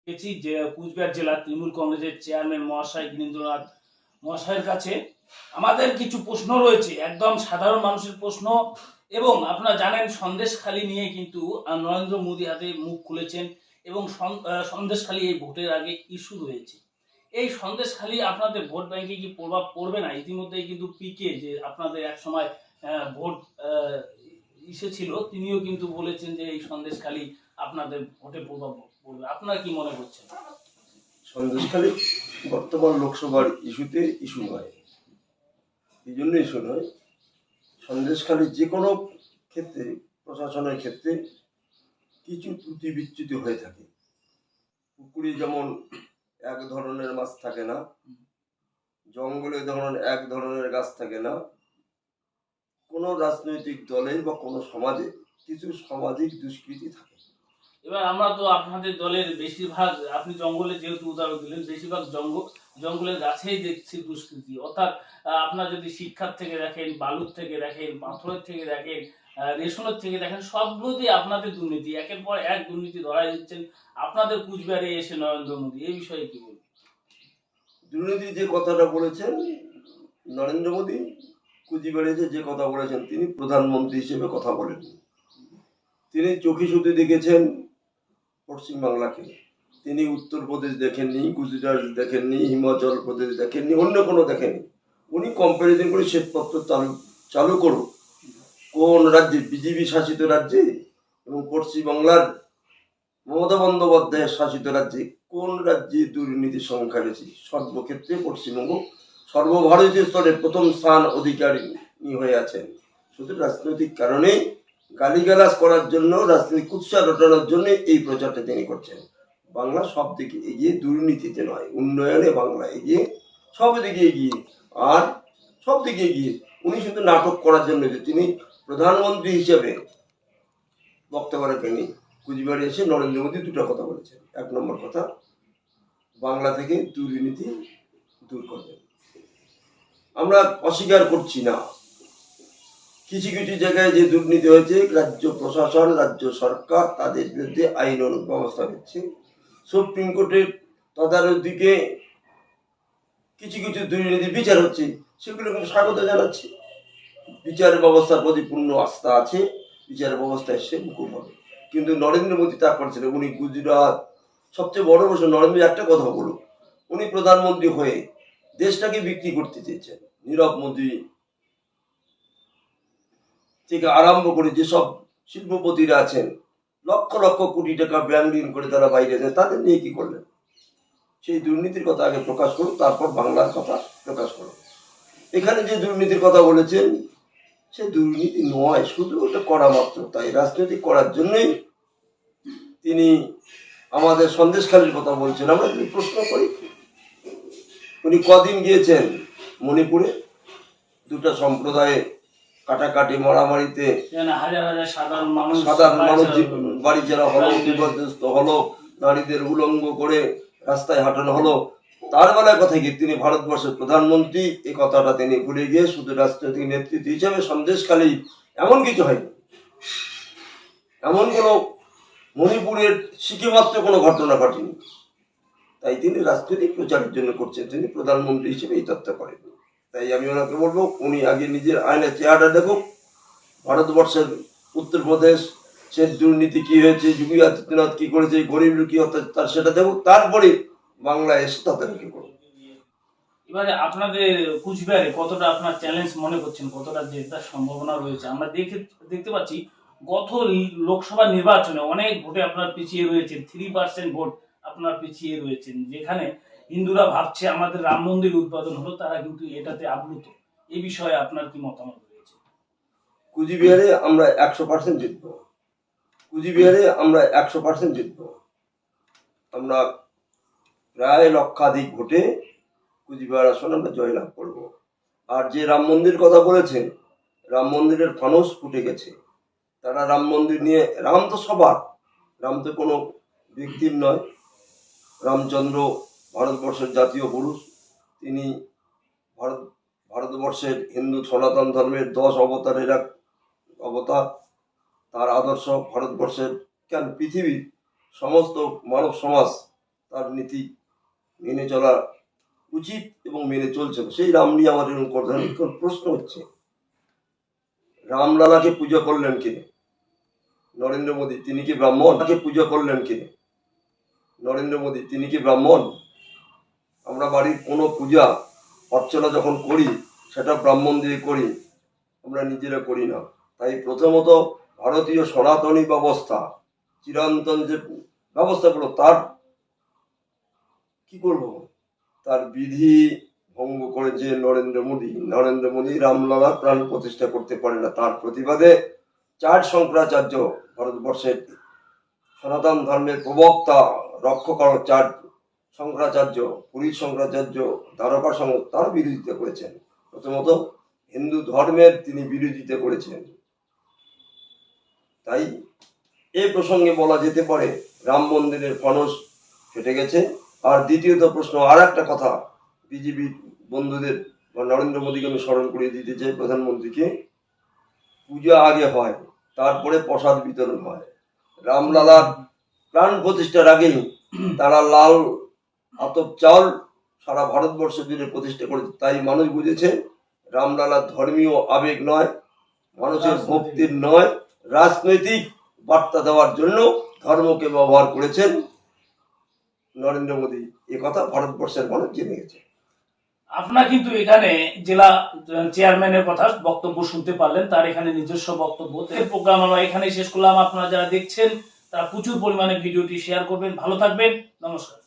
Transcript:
পেয়েছি যে কুচবিহার জেলা তৃণমূল কংগ্রেসের চেয়ারম্যান মহাশয় গিরীন্দ্রনাথ মহাশয়ের কাছে আমাদের কিছু প্রশ্ন রয়েছে, একদম সাধারণ মানুষের প্রশ্ন। এবং আপনারা জানেন সন্দেশখালী নিয়ে কিন্তু নরেন্দ্র মোদী হাতে মুখ খুলেছেন এবং সন্দেশখালী এই ভোটের আগে ইস্যু রয়েছে। এই সন্দেশখালী আপনাদের ভোট ব্যাংকে কি প্রভাব পড়বে না? ইতিমধ্যেই কিন্তু পিকে, যে আপনাদের এক সময় ভোট ছিল, তিনিও কিন্তু বলেছেন যে এই সন্দেশখালী আপনাদের ভোটে প্রভাব পড়বে। আপনারা কি মনে করছেন? সন্দেশখালী বর্তমান লোকসভার ইস্যুতে ইস্যু নয়, এই জন্য ইস্যু নয়। সন্দেশখালী যে কোনো ক্ষেত্রে, প্রশাসনের ক্ষেত্রে কিছু ত্রুটি বিচ্যুতি হয়ে থাকে। পুকুরে যেমন এক ধরনের মাছ থাকে না, জঙ্গলে যেমন এক ধরনের গাছ থাকে না, কোনো রাজনৈতিক দলের বা কোনো সমাজে কিছু সামাজিক দুষ্কৃতি থাকে। এবার আমরা তো আপনাদের দলের বেশিরভাগ, আপনি জঙ্গলে যেহেতু উদাহরণ দিলেন, বেশিরভাগ জঙ্গলের গাছেই দেখছি দুষ্কৃতি। অর্থাৎ আপনার যদি শিক্ষার থেকে দেখেন, বালুর থেকে দেখেন, পাথরের থেকে দেখেন, রেশনের থেকে দেখেন, সবগুলোতেই আপনাদের দুর্নীতি, একের পর এক দুর্নীতি ধরাই দিচ্ছেন আপনাদের কুচবিহারে এসে নরেন্দ্র মোদী। এই বিষয়ে কি বলবেন? দুর্নীতি যে কথাটা বলেছেন নরেন্দ্র মোদী, কুচবিহারে যে কথা বলেছেন, তিনি প্রধানমন্ত্রী হিসেবে কথা বলেন। তিনি চোখে শুধু দেখেছেন পশ্চিমবাংলাকে, তিনি উত্তরপ্রদেশ দেখেননি, গুজরাট দেখেননি, হিমাচল প্রদেশ দেখেননি, অন্য কোনো দেখেননি। উনি কম্পারিজন করে শ্বেতপত্র চালু করুক কোন রাজ্যে, বিজেপি শাসিত রাজ্যে এবং পশ্চিমবাংলার মমতা বন্দ্যোপাধ্যায়ের শাসিত রাজ্যে কোন রাজ্যে দুর্নীতির সংখ্যা বেশি। সর্বক্ষেত্রে পশ্চিমবঙ্গ সর্বভারতীয় স্তরে প্রথম স্থান অধিকারী হয়ে আছেন। শুধু রাজনৈতিক কারণে গালিগালাজ করার জন্য, রাজনৈতিক কুৎসা রটানোর জন্য এই প্রচারটা তিনি করছেন। বাংলা সব দিকে এগিয়ে, দুর্নীতিতে নয়, উন্নয়নে বাংলা এগিয়ে, সব দিকে এগিয়ে, আর সব দিকে এগিয়ে। উনি শুধু নাটক করার জন্য, যে তিনি প্রধানমন্ত্রী হিসেবে বক্তব্য রাখেনি। কুচবিহারে এসে নরেন্দ্র মোদী দুটো কথা বলেছেন। এক নম্বর কথা, বাংলা থেকে দুর্নীতি দূর করবেন। আমরা অস্বীকার করছি না, কিছু কিছু জায়গায় যে দুর্নীতি হয়েছে, রাজ্য প্রশাসন, রাজ্য সরকার তাদের বিরুদ্ধে আইন ব্যবস্থা নিচ্ছে। সুপ্রিম কোর্টের তদারকিতে কিছু কিছু দুর্নীতি বিচার হচ্ছে, সেগুলোকে স্বাগত জানাচ্ছি। বিচার ব্যবস্থার প্রতি পূর্ণ আস্থা আছে, বিচার ব্যবস্থায় সে মুকুল হবে। কিন্তু নরেন্দ্র মোদী তা করছেন। উনি গুজরাট, সবচেয়ে বড় প্রশ্ন, নরেন্দ্র একটা কথা বলুন, উনি প্রধানমন্ত্রী হয়ে দেশটাকে বিক্রি করতে চেয়েছেন। নীরব মোদী থেকে আরম্ভ করে যেসব শিল্পপতিরা আছেন, লক্ষ লক্ষ কোটি টাকা ব্যাংক ঋণ করে তারা বাইরে আছেন, তাদের নিয়ে কি করলেন? সেই দুর্নীতির কথা আগে প্রকাশ করুন, তারপর বাংলার কথা প্রকাশ করুন। এখানে যে দুর্নীতির কথা বলেছেন, সে দুর্নীতি নয়, শুধু ওটা করা মাত্র। তাই রাজনীতি করার জন্যই তিনি আমাদের সন্দেশখালীর কথা বলছেন। আমরা যদি প্রশ্ন করি, উনি কদিন গিয়েছেন মণিপুরে, দুটা সম্প্রদায়ে কাটাকাটি মারামারিতে হাজার হাজার সাধারণ মানুষ বাড়ি ছাড়া হলো, বিপর্যস্ত হলো, নারীদের উলঙ্গ করে রাস্তায় হাঁটানো হলো। তার বেলায় কথা কি, তিনি ভারতবর্ষের প্রধানমন্ত্রী, এই কথাটা তিনি ভুলে গিয়ে শুধু রাজনৈতিক নেতৃত্ব হিসাবে সন্দেশখালী এমন কিছু হয়নি, এমন কোনো মণিপুরের শিখিমাত্র কোনো ঘটনা ঘটেনি। তাই তিনি রাজনৈতিক প্রচারের জন্য করছেন, তিনি প্রধানমন্ত্রী হিসেবে এই তথ্য করেন। তাই আমি ওনাকে বলবো, উনি আগে নিজের আইনের চেহারাটা দেখুক। ভারতবর্ষের উত্তরপ্রদেশ সে দুর্নীতি কি হয়েছে, যোগী আদিত্যনাথ কি করেছে, গরিব কি অত্যাচার, সেটা দেখুক, তারপরে বাংলায় এসে তদারকি করুন। এবারে আপনাদের কুচবিহারে কতটা আপনার চ্যালেঞ্জ মনে করছেন, কতটা জেতার সম্ভাবনা রয়েছে? আমরা দেখতে পাচ্ছি গত লোকসভা নির্বাচনে অনেক ভোটে আপনার পিছিয়ে রয়েছেন, 3% ভোট আপনার পিছিয়ে রয়েছেন, যেখানে হিন্দুরা ভাবছে আমাদের রাম মন্দির উদ্বোধন হলো, তারা কিন্তু এটাতে আপ্লুত। এই বিষয়ে আপনার কি মতামত রয়েছে? কুচবিহারে আমরা 100% জিতবো। কুচবিহারে আমরা 100% জিতবো। আমরা প্রায় লক্ষাধিক ভোটে কুচবিহার আসন আমরা জয়লাভ করব। আর যে রাম মন্দির কথা বলেছেন, রাম মন্দিরের ফানুস ফুটে গেছে। তারা রাম মন্দির নিয়ে, রাম তো সবার, রাম তো কোনো ব্যক্তির নয়। রামচন্দ্র ভারতবর্ষের জাতীয় পুরুষ, তিনি ভারতবর্ষের হিন্দু সনাতন ধর্মের 10 অবতারের এক অবতার। তার আদর্শ ভারতবর্ষের, কেন পৃথিবীর সমস্ত মানব সমাজ তার নীতি মেনে চলা উচিত এবং মেনে চলছে না। সেই রাম নিয়ে আমাদের প্রধান প্রশ্ন হচ্ছে, রামলালাকে পূজা করলেন কে? নরেন্দ্র মোদী। তিনি কি ব্রাহ্মণ? তাকে পূজা করলেন কে? নরেন্দ্র মোদী। তিনি কি ব্রাহ্মণ? আমরা বাড়ির কোনো পূজা অর্চনা যখন করি সেটা ব্রাহ্মণ দিয়ে করি, আমরা নিজেরা করি না। তাই প্রথমত ভারতীয় সনাতনী ব্যবস্থা, চিরন্তন যে ব্যবস্থাগুলো, তার কি করব, তার বিধি ভঙ্গ করেছে নরেন্দ্র মোদী। নরেন্দ্র মোদী রামলালার প্রাণ প্রতিষ্ঠা করতে পারে না। তার প্রতিবাদে 4 শঙ্করাচার্য, ভারতবর্ষের সনাতন ধর্মের প্রবক্তা রক্ষক 4 শঙ্করাচার্য, পুরীর শঙ্করাচার্য, দ্বারকা শঙ্কর, তারা বিরোধিতা করেছেন। প্রথমত হিন্দু ধর্মের তিনি বিরোধিতা করেছেন। তাই এই প্রসঙ্গে বলা যেতে পারে রাম মন্দিরের ফানস ফেটে গেছে। আর দ্বিতীয়ত প্রশ্ন, আর একটা কথা বিজেপি বন্ধুদের বা নরেন্দ্র মোদীকে আমি স্মরণ করিয়ে দিতে চাই, প্রধানমন্ত্রীকে, পূজা আগে হয়, তারপরে প্রসাদ বিতরণ হয়। রামলালার প্রাণ প্রতিষ্ঠার আগেই তারা লাল আতপ চাল সারা ভারতবর্ষ জুড়ে প্রতিষ্ঠা করেছে। তাই মানুষ বুঝেছে রামলালার ধর্মীয় আবেগ নয়, মানুষের ভক্তির নয়, রাজনৈতিক বার্তা দেওয়ার জন্য ধর্মকে ব্যবহার করেছেন নরেন্দ্র মোদী। এ কথা ভারতবর্ষের মানুষ জেনে গেছে। আপনারা কিন্তু এখানে জেলা চেয়ারম্যানের কথা বক্তব্য শুনতে পারলেন, তার এখানে নিজস্ব বক্তব্য। এই প্রোগ্রাম আমরা এখানে শেষ করলাম। আপনারা যারা দেখছেন তারা প্রচুর পরিমাণে ভিডিওটি শেয়ার করবেন। ভালো থাকবেন, নমস্কার।